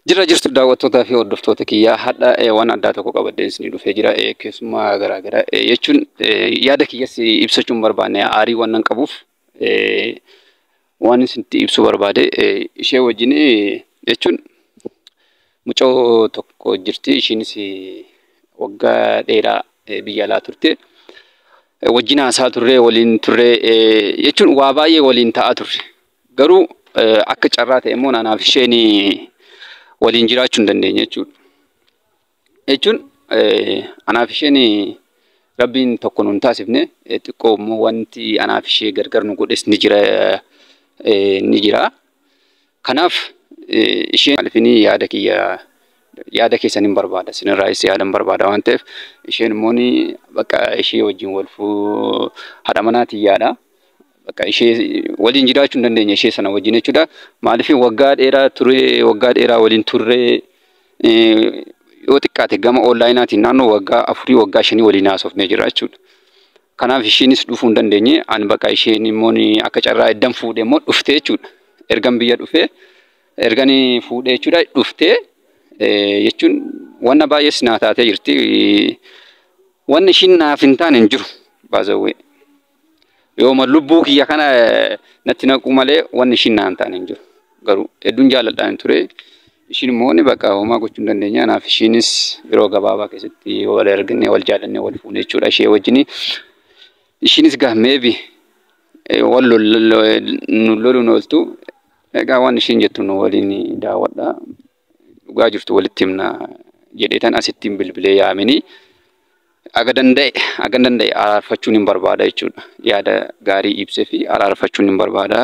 Jira jirtu daawwattoota fi hordoftoota kiyyaa hadha waan addaa tokko qabadhee isin dhufee jira keessumaa garaagara jechuun yaada kiyyas ibsachuun barbaanne aarii waan nan qabuuf waan isinitti ibsuu barbaade ishee wajjin jechuun mucoo tokko jirti ishiinis waggaa dheeraa biyya alaa turte wajjin haasaa turre waliin turre jechuun waa baay'ee waliin ta'aa turre garuu akka carraa ta'e immoo naaf isheen waliin jiraachuu hin dandeenye jechuun anaaf isheen rabbiin tokko nuun taasifne xiqqoo immoo wanti anaaf ishee gargar nu godhes ni jira kanaaf isheen alfini yaada keessan hin barbaada sinirraayis yaadan barbaada waan ta'eef isheen immoo bakka ishee wajjin wal fuu haadha manaatii yaada bakka ishee waliin jiraachuu hin dandeenye ishee sana wajjin jechuudha maaliif waggaa dheeraa waliin turre yoo xiqqaate gama onlaayinaatiin naannoo waggaa 4 waggaa 5 waliin haasofnee jira jechuudha kanaaf isheenis dhufuu hin dandeenye an bakka isheen immoo akka carraa eddan fuudhee immoo dhuftee jechuudha ergan biyya dhufee erganii fuudhee jechuudha dhuftee jechuun wanna baay'ees naa taatee jirti wanni ishiin naaf hin taane hin jiru baazawwee yoo lubbuu kiyya kana natti naqu malee wanni ishiin naa hin taane hin jiru garuu hedduun jaaladhaan ture ishiin immoo bakka homaa gochuu hin dandeenya naaf ishiinis yeroo gabaabaa keessatti wal erginee wal jaalannee wal fuunee jechuudha ishee wajjin ishiinis gahmeebi wal loluun ooltu egaa waan ishiin jettu nu waliin daawwadha dhugaa jirtu walitti himna jedheetan asittiin bilbilee yaamini aga danda'e araarfachuun hin barbaada jechuudha yaada gaarii ibsee fi araarfachuun hin barbaada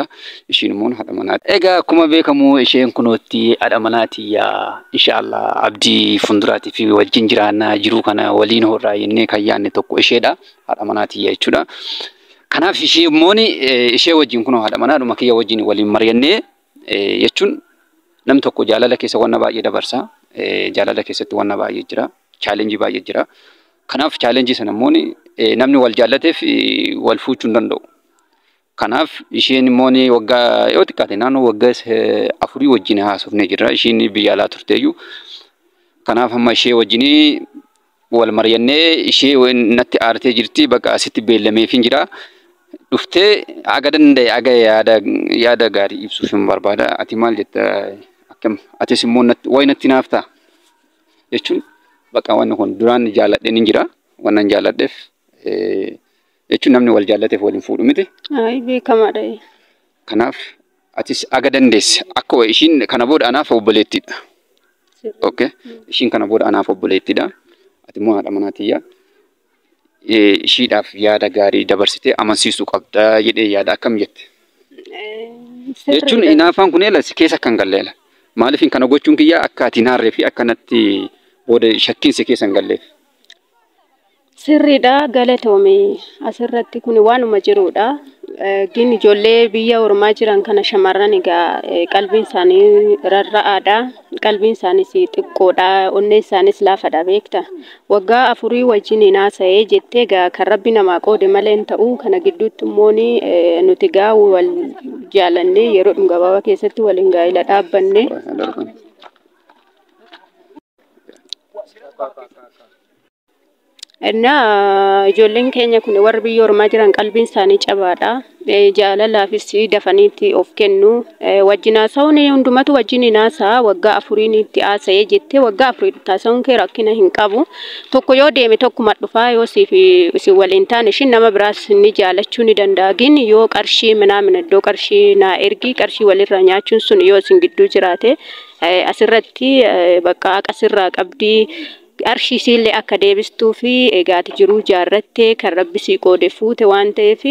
ishiin immoo haadha manaati egaa akkuma beekamu isheen kunootti haadha manaati yaa inshallah abdii funduraatii fi wajjin jiraannaa jiruu kana waliin horraa yennee kan yaanne tokko isheedha haadha manaati yaa jechuudha kanaaf ishee immoo ishee wajjin kunoo haadha manaadhuma kiyya wajjin waliin mari'annee jechuun nam tokko jaalala keessa wanna baay'ee dabarsa jaalala keessatti wanna baay'ee jira challenge baay'ee jira kanaaf challenge sana immoo namni wal jaallateef wal fuuchuu hin danda'u kanaaf isheen immoo waggaa yoo xiqqaate naannoo waggaa 4 wajjin haasofnee jirra isheen biyya alaa turteeyyuu kanaaf amma ishee wajjin wal mari'annee ishee natti aartee jirti bakka asitti beellameefin jira dhuftee aga danda'e aga yaada gaarii ibsuuf hin barbaada ati maal jetta akkam atis immoo natti naaf ta'a jechuun bakka wanni kun duraan jaaladheen hin jira wannan jaaladheef jechuun namni wal jaallateef waliin fuudhu miti ay beekamaadha kanaaf atis aga dandeesse akka ishiin kana booda anaaf obboleettidha okay ishiin kana booda anaaf obboleettidha ati immoo haadha manaatiyya ishiidhaaf yaada gaarii dabarsitee amansiisuu qabda jedhee yaada akkam jette jechuun inaafaan kun elas keessa kan galleela maaliif kana gochuun kiyya akka ati naarree fi akka natti booda shakkiinsi keessa hin galleef sirriidha galatoome asirratti kun waanuma jiruudha gin ijoollee biyya ormaa jiran kana shamarran egaa qalbiin isaanii rarra'aadha qalbiin isaanii xiqqoodha onnee isaaniis laafadha beekta waggaa 4 wajjin haasa'ee jettee egaa kan rabbi namaa qoode malee hin ta'u kana gidduutti immoo nuti egaa wal jaalannee yeroo gabaabaa keessatti waliin gaa'ila dhaabbanne Enna ijoolleen keenya kun warri biyya ormaa jiran qalbiin isaanii cabaadha jaalalaafis dafaniitti of kennu wajjin haasa'uun hundumatu wajjin haasa'a waggaa 4 itti haasa'ee jettee waggaa 4 taasisuun kee rakkina hin qabu tokko yoo deeme tokkuma dhufaa yoo si waliin taane shin nama biraas ni jaalachuu ni danda'a gin yoo qarshii minaamin iddoo qarshii naa ergi qarshii walirra nyaachuun sun yoo sin gidduu jiraate asirratti bakka qasirraa qabdii qarshii siillee akka deebistuu fi egaati jiruu jaarrattee kan rabbi sii qoode fuute waan ta'eef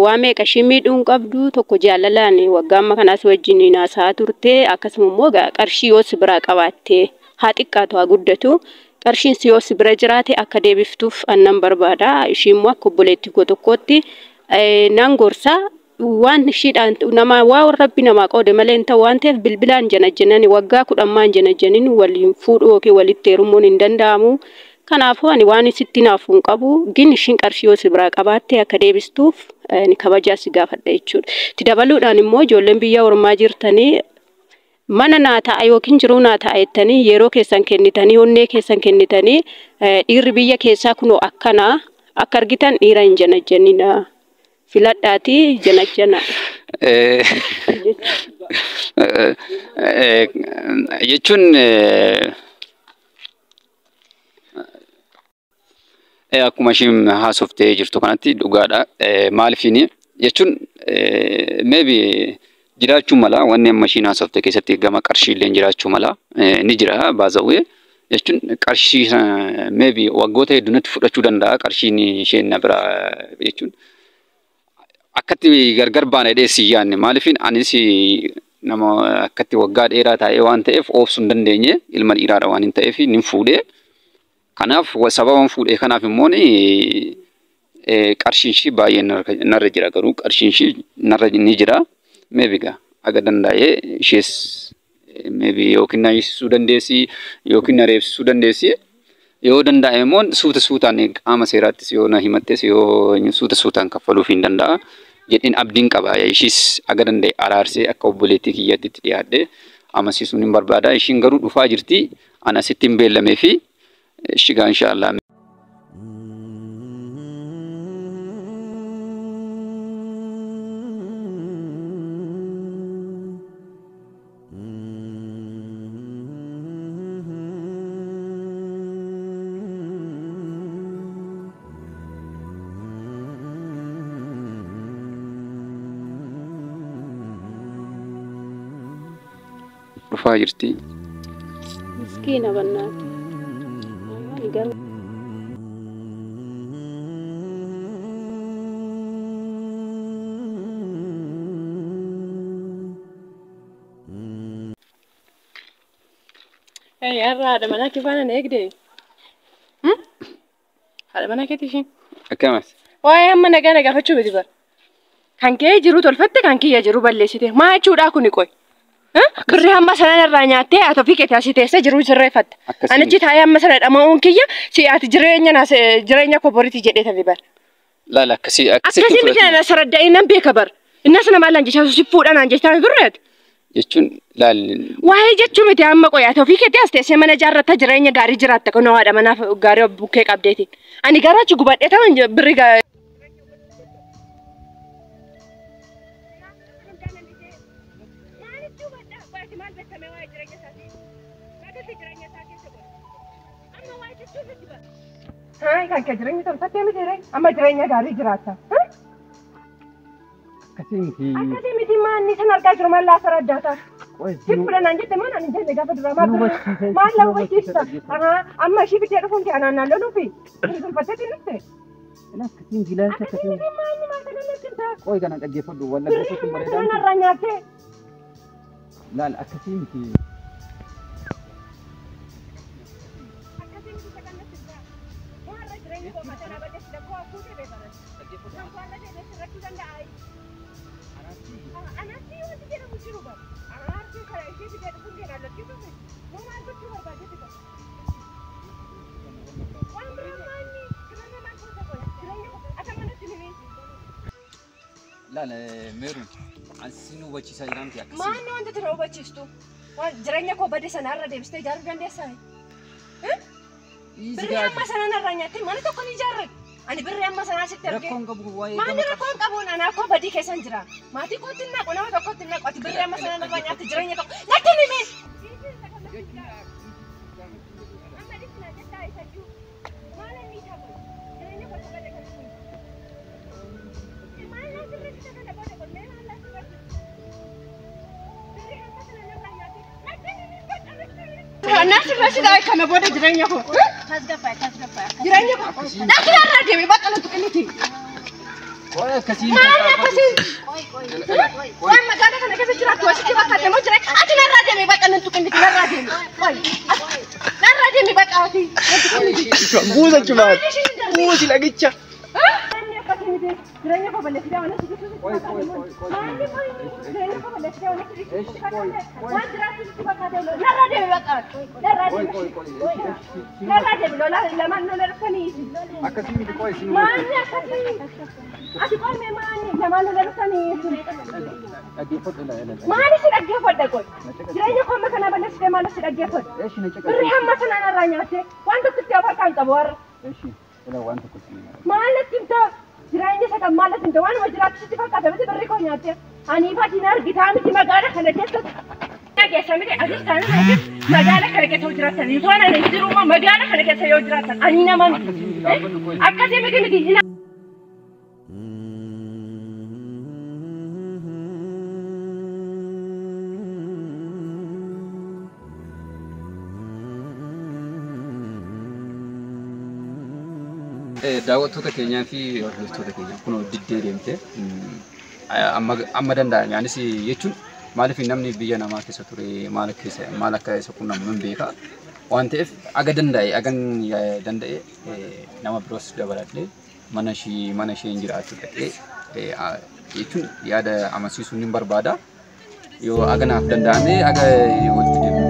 waa meeqa ishii miidhuun qabdu tokko jaalalaan waggaa amma kanaas wajjin naasaa turte akkasuma immoo qarshii yoo si biraa qabaatte haa xiqqaatu haa guddatu qarshiin si yoo si bira jiraate akka deebiftuuf annan barbaada ishii immoo akka obboleettii koo tokkootti nan gorsa waan ishiidhaan nama waa rabbi namaa qoode malee ta'u waan ta'eef bilbilaan janajjanani waggaa 10 janajjanin waliin fuudhuu yookiin walitti heerumuun hin danda'amu. Kanaafuu ani waan sitti naafuun qabu gin ishiin qarshii yoo si biraa qabaatte akka deebistuuf ni kabajaa si gaafadha jechuudha. Itti dabaluudhaan immoo ijoolleen biyya ormaa jirtanii mana naa ta'a yookiin jiruu naa ta'a jettanii yeroo keessan kennitanii onnee keessan kennitanii dhiirri biyya keessaa kunoo akkana akka argitan dhiira hin janajjanina. Filadhaati janajjana. Jechuun akkuma ishiin haasoftee jirtu kanatti dhugaadha. Maaliifini jechuun maybe jiraachuu mala wanni amma ishiin haasofte keessatti gama qarshiillee jiraachuu mala ni jira baazawwee. Jechuun qarshii maybe waggoota hedduutti fudhachuu danda'a qarshiin isheen na bira jechuun. Akkatti gargar baana dheessi yaanne maaliifin anis nama akkatti waggaa dheeraa taa'ee waan ta'eef oobsuu hin dandeenye ilma dhiiraadha waan hin ta'eef nin fuudhee kanaaf sababaan fuudhee kanaaf immoo qarshiin ishii baay'ee narra jira garuu qarshiin ishii narra ni jira maybe aga danda'ee ishees maybe yookiin na hiisisuu dandeessi yookiin na reebsisuu dandeessi yoo danda'e immoo suutaan qaama seeraattis yoo na himattes yoo suutaan kaffaluuf hin danda'a. Jedhin abdiin qaba ishiis aga danda'e araarsee akka obboleettii kiyyaatti dhiyaadhe amansiisuun hin barbaada ishiin garuu dhufaa jirti ana sitti hin beellamee fi shigaa inshaallah. Dhufaa jirti. Miskiina bannaati. Hey, yarra ada mana kifana negde. Ada mana ketishin? Akkamas. Waa'ee amma nagaa nagaafachuu miti bara. Kan kee jiru tolfatte kan kiyya jiru balleessite. Maa jechuudha kuni qoy. Birri hamma sana irraa nyaattee ati ofii keetii asii teessee jiruu sirreeffatta. Anichi taa'ee amma sana dhama'uun kiyya si ati jireenya koo boriiti jedhee tafi bara. Laala akkasii miti ana saradda'ee nan beeka bara. Inna sana maal anjechaa si fuudhan anjechaa birreeti. Jechuun laalli. Waa'ee jechuun miti amma qoy ati ofii keetii as teessee mana ijaarratta jireenya gaarii jiraatta kun haadha manaaf gaarii bukkee qabdeetiin. Ani garaachi gubadhee taman birri Hai kan jireenya tolfattee miti amma jireenya gaarii jiraatta. Akkasii miti maanni san argaa jiru mallaa saraddaata. Si fudhanaan jette maan ani jenne gaafa duraa maal lawwachiista. Amma ishii fiddee dhufuun kee anaan naan loluufi. Tolfattee nutte. Akkasiin gilaansa akkasiin. Akkasii maanni maal kana natti Qoy kana dhaggeeffadhu walla dhaggeeffatu bareedaa. Sana irraa nyaattee. Laal akkasiin miti. Laal meeru asiin hubachiisaa jiraamti akkasii. Maanni wanta tura hubachiistu? Jireenya koo badee sanarra deebistee ijaaruu dandeessaa? Birrii amma sanaan irraa nyaattee mana tokko ni ijaarrate. Ani birrii amma sanaa sitti argee. Rakkoon qabu waa'ee. Maanni rakkoon qabu anaa koo badii keessan jira. Maatii kootti naqu nama tokkotti naqu ati birrii amma sanaan irraa nyaatte jireenya tokko. Natti ni mee. Nasi nasi dah ikan apa dah jiranya kok? Jiranya kok? Nak kira ada dia bakal untuk ini ti. Koi kasih. Mana kasih? Koi magana kan kasih jirat tu asyik bakal dia mau jirat. Asyik nak ada dia bakal untuk ini nak ada dia. Koi. Nak ada dia bakal ti. Buza cuma. Buzi lagi cak. Jiranya kok boleh tidak mana sih? Koi. Jiranya kok boleh tidak mana sih? Koi jirat tu bakal dia. Nak ada dia bakal. Nak ada dia. Nak ada dia belum lah. Lama nak lepas ni. Akasih miti koi sini. Mana kasih? Asyik kau memang ni. Lama nak lepas ni. Lagi foto lah. Mana sih lagi foto kau? Jiranya kok makan apa nasi dia mana sih lagi foto? Sini cakap. Beri hamba sana naranya sih. Wanto setiap hari kabur. Sini. Kalau wanto kusini. Mana cinta? Jiranya saya malas cinta. Wan wajirat setiap kata mesti beri kau nyata. Ani patinar kita mesti magara kena kita. Lagi saya mesti adik sana lagi magara kena kita wajirat. Ini tuan ada di rumah magara kena kita wajirat. Ani nama ni. Akasih mesti ni. Daawwattoota keenyaa fi hordoftoota keenya kunoo diddee deemte amma danda'ame anis jechuun maaliif namni biyya namaa keessa ture maal akka isa quunnamu hin beeka waan ta'eef aga danda'e nama biroos dabaladhee mana ishee hin jiraattu dhaqee jechuun yaada amansiisuu hin barbaada yoo aga naaf danda'ame aga walitti deemu